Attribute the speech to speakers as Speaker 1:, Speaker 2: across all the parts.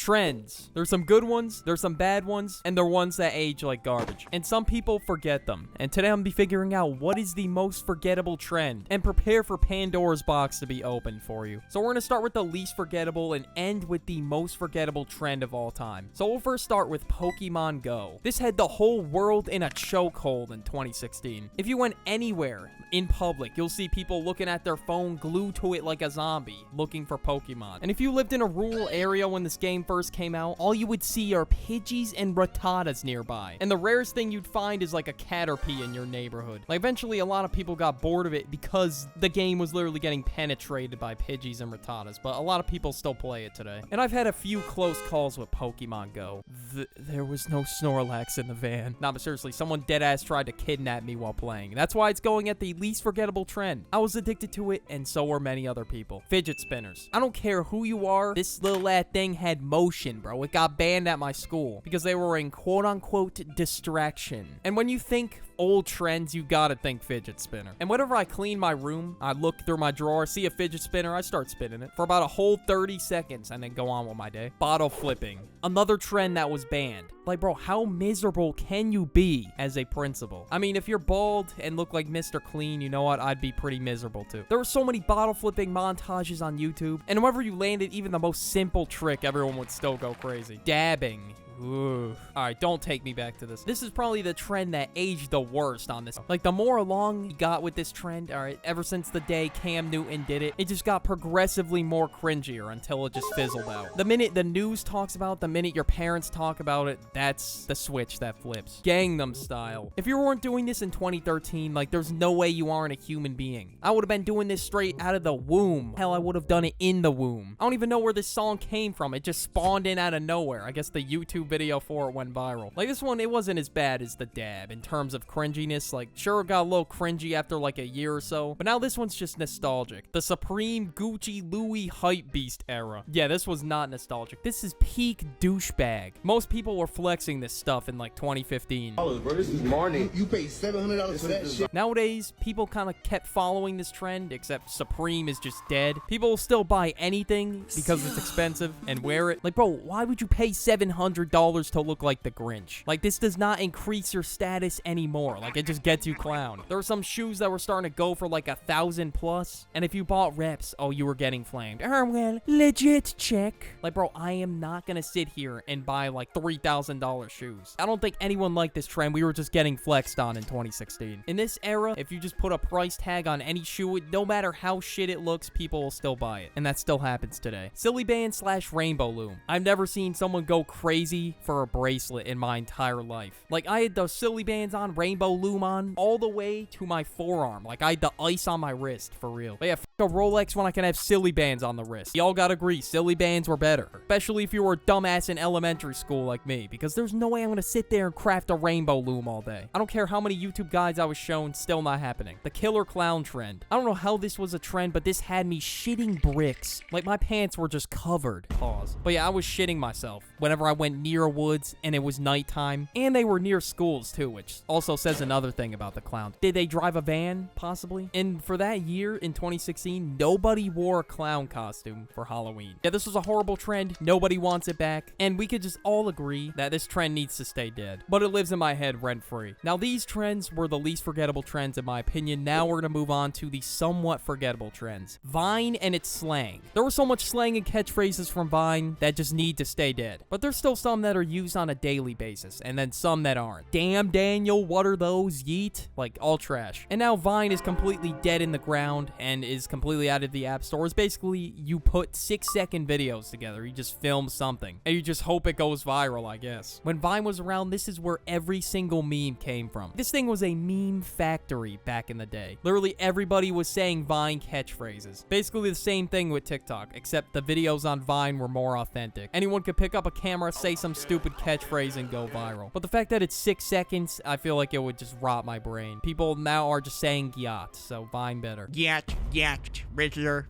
Speaker 1: Trends. There's some good ones, there's some bad ones, and there are ones that age like garbage. And some people forget them. And today I'm gonna be figuring out what is the most forgettable trend and prepare for Pandora's box to be opened for you. So we're gonna start with the least forgettable and end with the most forgettable trend of all time. So we'll first start with Pokemon Go. This had the whole world in a chokehold in 2016. If you went anywhere in public, you'll see people looking at their phone glued to it like a zombie, looking for Pokemon. And if you lived in a rural area when this game first came out, all you would see are Pidgeys and Rattatas nearby. And the rarest thing you'd find is like a Caterpie in your neighborhood. Like eventually a lot of people got bored of it because the game was literally getting penetrated by Pidgeys and Rattatas, but a lot of people still play it today. And I've had a few close calls with Pokemon Go. There was no Snorlax in the van. Nah, but seriously, someone deadass tried to kidnap me while playing. That's why it's going at the least forgettable trend. I was addicted to it, and so were many other people. Fidget spinners. I don't care who you are, this little thing had motion, bro. It got banned at my school because they were in quote-unquote distraction. And when you think old trends, you gotta think fidget spinner. And whenever I clean my room, I look through my drawer, see a fidget spinner, I start spinning it for about a whole 30 seconds and then go on with my day. Bottle flipping. Another trend that was banned. Like, bro, how miserable can you be as a principal? I mean, if you're bald and look like Mr. Clean, you know what? I'd be pretty miserable too. There were so many bottle flipping montages on YouTube, and whenever you landed even the most simple trick, everyone would still go crazy. Dabbing. Ooh. Alright, don't take me back to this. This is probably the trend that aged the worst on this. Like, the more along you got with this trend, alright, ever since the day Cam Newton did it, it just got progressively more cringier until it just fizzled out. The minute the news talks about it, the minute your parents talk about it, that's the switch that flips. Gangnam Style. If you weren't doing this in 2013, like, there's no way you aren't a human being. I would have been doing this straight out of the womb. Hell, I would have done it in the womb. I don't even know where this song came from. It just spawned in out of nowhere. I guess the YouTube video for it went viral. Like, this one, it wasn't as bad as the dab in terms of cringiness. Like, sure, it got a little cringy after like a year or so, but now this one's just nostalgic. The Supreme Gucci Louis Hype Beast era. Yeah, this was not nostalgic. This is peak douchebag. Most people were flexing this stuff in like 2015.
Speaker 2: Bro, this is morning. You paid $700 for that shit.
Speaker 1: Nowadays, people kind of kept following this trend, except Supreme is just dead. People will still buy anything because it's expensive and wear it. Like, bro, why would you pay $700 to look like the Grinch? Like, this does not increase your status anymore. Like, it just gets you clowned. There were some shoes that were starting to go for like 1,000 plus, and if you bought reps, oh, you were getting flamed. Well, legit check. Like, bro, I am not gonna sit here and buy like $3,000 shoes. I don't think anyone liked this trend. We were just getting flexed on in 2016. In this era, if you just put a price tag on any shoe, no matter how shit it looks, people will still buy it, and that still happens today. Silly band / rainbow loom. I've never seen someone go crazy for a bracelet in my entire life. Like, I had those silly bands on, rainbow loom on, all the way to my forearm. Like, I had the ice on my wrist, for real. But yeah, f a Rolex when I can have silly bands on the wrist. Y'all gotta agree, silly bands were better. Especially if you were a dumbass in elementary school like me, because there's no way I'm gonna sit there and craft a rainbow loom all day. I don't care how many YouTube guides I was shown, still not happening. The killer clown trend. I don't know how this was a trend, but this had me shitting bricks. Like, my pants were just covered. Pause. But yeah, I was shitting myself whenever I went near a woods and it was nighttime, and they were near schools too, which also says another thing about the clown. Did they drive a van? Possibly. And for that year, in 2016, nobody wore a clown costume for Halloween. Yeah, this was a horrible trend. Nobody wants it back, and we could just all agree that this trend needs to stay dead. But it lives in my head rent-free. Now, these trends were the least forgettable trends in my opinion. Now we're gonna move on to the somewhat forgettable trends. Vine and its slang. There was so much slang and catchphrases from Vine that just need to stay dead. But there's still some that are used on a daily basis, and then some that aren't. Damn, Daniel, what are those? Yeet? Like, all trash. And now Vine is completely dead in the ground and is completely out of the app stores. Basically, you put 6-second videos together. You just film something, and you just hope it goes viral, I guess. When Vine was around, this is where every single meme came from. This thing was a meme factory back in the day. Literally, everybody was saying Vine catchphrases. Basically the same thing with TikTok, except the videos on Vine were more authentic. Anyone could pick up a camera, say some stupid catchphrase, and go viral. But the fact that it's 6 seconds, I feel like it would just rot my brain. People now are just saying yacht, so Vine better.
Speaker 3: Yacht, yacht, regular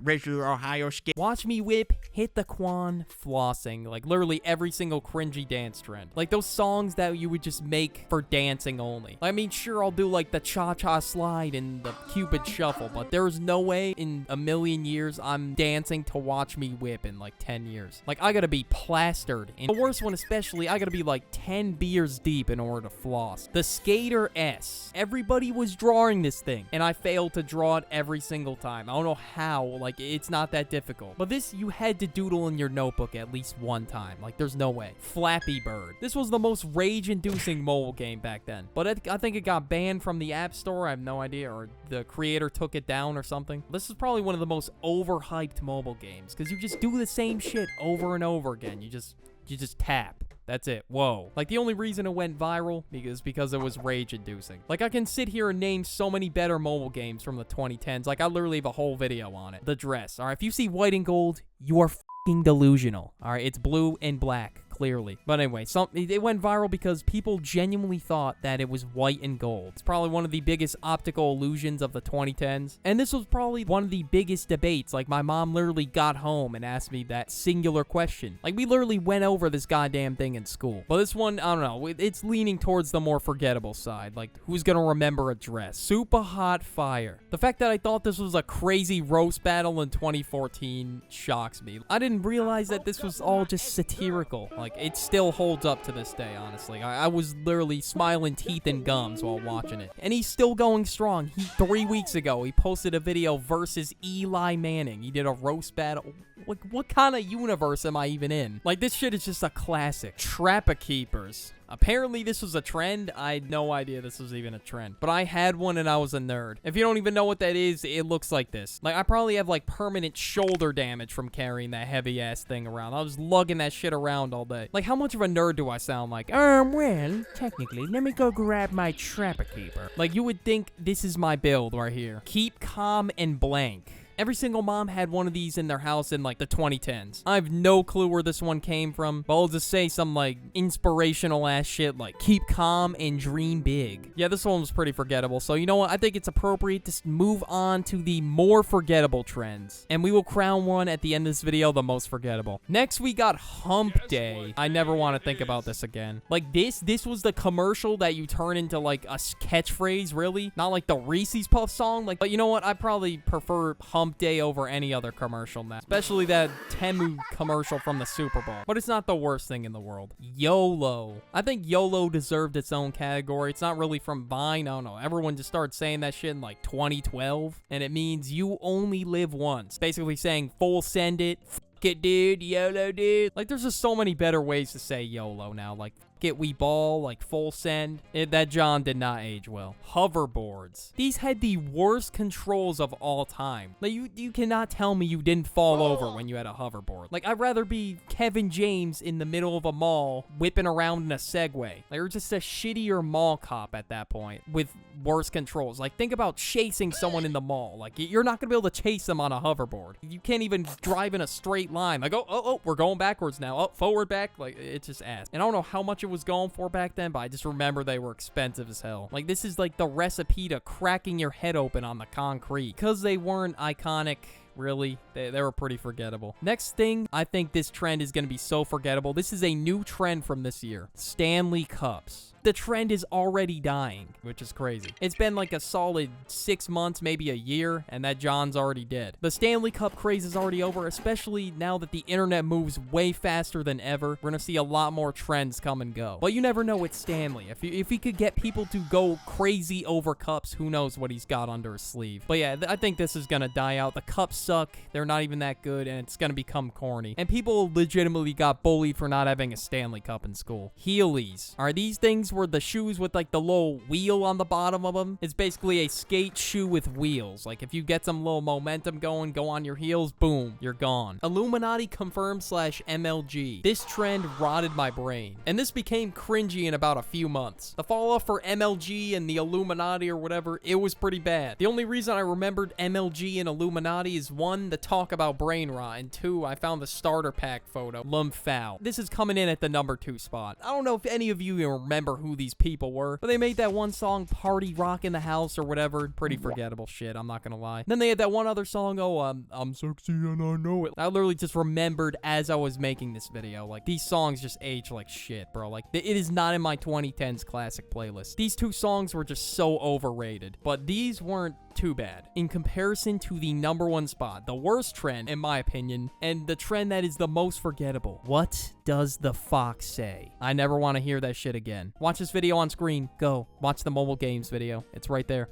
Speaker 3: Ohio skate.
Speaker 1: Watch Me Whip, Hit the Quan, Flossing. Like, literally every single cringy dance trend. Like, those songs that you would just make for dancing only. I mean, sure, I'll do, like, the Cha-Cha Slide and the Cupid Shuffle, but there's no way in a million years I'm dancing to Watch Me Whip in, like, 10 years. Like, I gotta be plastered. And the worst one especially, I gotta be, like, 10 beers deep in order to floss. The Skater S. Everybody was drawing this thing, and I failed to draw it every single time. I don't know how. Like, it's not that difficult. But this, you had to doodle in your notebook at least one time. Like, there's no way. Flappy Bird. This was the most rage-inducing mobile game back then. But I think it got banned from the App Store. I have no idea. Or the creator took it down or something. This is probably one of the most overhyped mobile games, because you just do the same shit over and over again. You just tap. That's it. Whoa. Like, the only reason it went viral is because it was rage-inducing. Like, I can sit here and name so many better mobile games from the 2010s. Like, I literally have a whole video on it. The Dress. All right, if you see white and gold, you are f***ing delusional. All right, it's blue and black, clearly. But anyway, it went viral because people genuinely thought that it was white and gold. It's probably one of the biggest optical illusions of the 2010s. And this was probably one of the biggest debates. Like, my mom literally got home and asked me that singular question. Like, we literally went over this goddamn thing in school. But this one, I don't know, it's leaning towards the more forgettable side. Like, who's gonna remember a dress? Super Hot Fire. The fact that I thought this was a crazy roast battle in 2014 shocks me. I didn't realize that this was all just satirical. Like, it still holds up to this day, honestly. I was literally smiling teeth and gums while watching it. And he's still going strong. 3 weeks ago, he posted a video versus Eli Manning. He did a roast battle. Like, what kind of universe am I even in? Like, this shit is just a classic. Trapper Keepers. Apparently, this was a trend. I had no idea this was even a trend. But I had one and I was a nerd. If you don't even know what that is, it looks like this. Like, I probably have, like, permanent shoulder damage from carrying that heavy-ass thing around. I was lugging that shit around all day. Like, how much of a nerd do I sound like? Well, technically, let me go grab my Trapper Keeper. Like, you would think this is my build right here. Keep calm and blank. Every single mom had one of these in their house in, like, the 2010s. I have no clue where this one came from, but I'll just say some, like, inspirational-ass shit, like, keep calm and dream big. Yeah, this one was pretty forgettable, so you know what? I think it's appropriate to move on to the more forgettable trends, and we will crown one at the end of this video the most forgettable. Next, we got Hump Day. I never want to think about this again. Like, this was the commercial that you turn into, like, a catchphrase, really? Not like the Reese's Puff song? Like, but you know what? I probably prefer Hump Day over any other commercial now, especially that Temu commercial from the Super Bowl. But it's not the worst thing in the world. YOLO. I think YOLO deserved its own category. It's not really from Vine. I don't know. Everyone just started saying that shit in like 2012, and it means you only live once. Basically saying full send it, f it, dude, YOLO, dude. Like, there's just so many better ways to say YOLO now. Like, it, we ball, like full send. That John did not age well. Hoverboards. These had the worst controls of all time. Like, you cannot tell me you didn't fall over when you had a hoverboard. Like, I'd rather be Kevin James in the middle of a mall whipping around in a Segway. Like, you're just a shittier mall cop at that point with worse controls. Like, think about chasing someone in the mall. Like, you're not gonna be able to chase them on a hoverboard. You can't even drive in a straight line. Like, oh, we're going backwards now. Oh, forward, back. Like, it's just ass. And I don't know how much it was going for back then, but I just remember they were expensive as hell. Like, this is like the recipe to cracking your head open on the concrete. Because they weren't iconic, really. They were pretty forgettable. Next thing, I think this trend is going to be so forgettable. This is a new trend from this year. Stanley Cups. The trend is already dying, which is crazy. It's been like a solid 6 months, maybe a year, and that John's already dead. The Stanley Cup craze is already over, especially now that the internet moves way faster than ever. We're gonna see a lot more trends come and go. But you never know with Stanley. If he could get people to go crazy over cups, who knows what he's got under his sleeve. But yeah, I think this is gonna die out. The cups suck. They're not even that good, and it's gonna become corny. And people legitimately got bullied for not having a Stanley Cup in school. Heelys. Are these things were the shoes with like the little wheel on the bottom of them? It's basically a skate shoe with wheels. Like, if you get some little momentum going, go on your heels, boom, you're gone. Illuminati confirmed / MLG. This trend rotted my brain, and this became cringy in about a few months. The fall off for MLG and the Illuminati or whatever, it was pretty bad. The only reason I remembered MLG and Illuminati is 1, the talk about brain rot, and 2, I found the starter pack photo. Lumfow. This is coming in at the number 2 spot. I don't know if any of you even remember who these people were. But they made that one song, Party Rock in the House or whatever. Pretty forgettable shit, I'm not gonna lie. Then they had that one other song, I'm sexy and I know it. I literally just remembered as I was making this video. Like, these songs just age like shit, bro. Like, it is not in my 2010s classic playlist. These two songs were just so overrated. But these weren't too bad in comparison to the #1 spot, the worst trend in my opinion, and the trend that is the most forgettable. What does the fox say? I never want to hear that shit again. Watch this video on screen. Go watch the mobile games video. It's right there.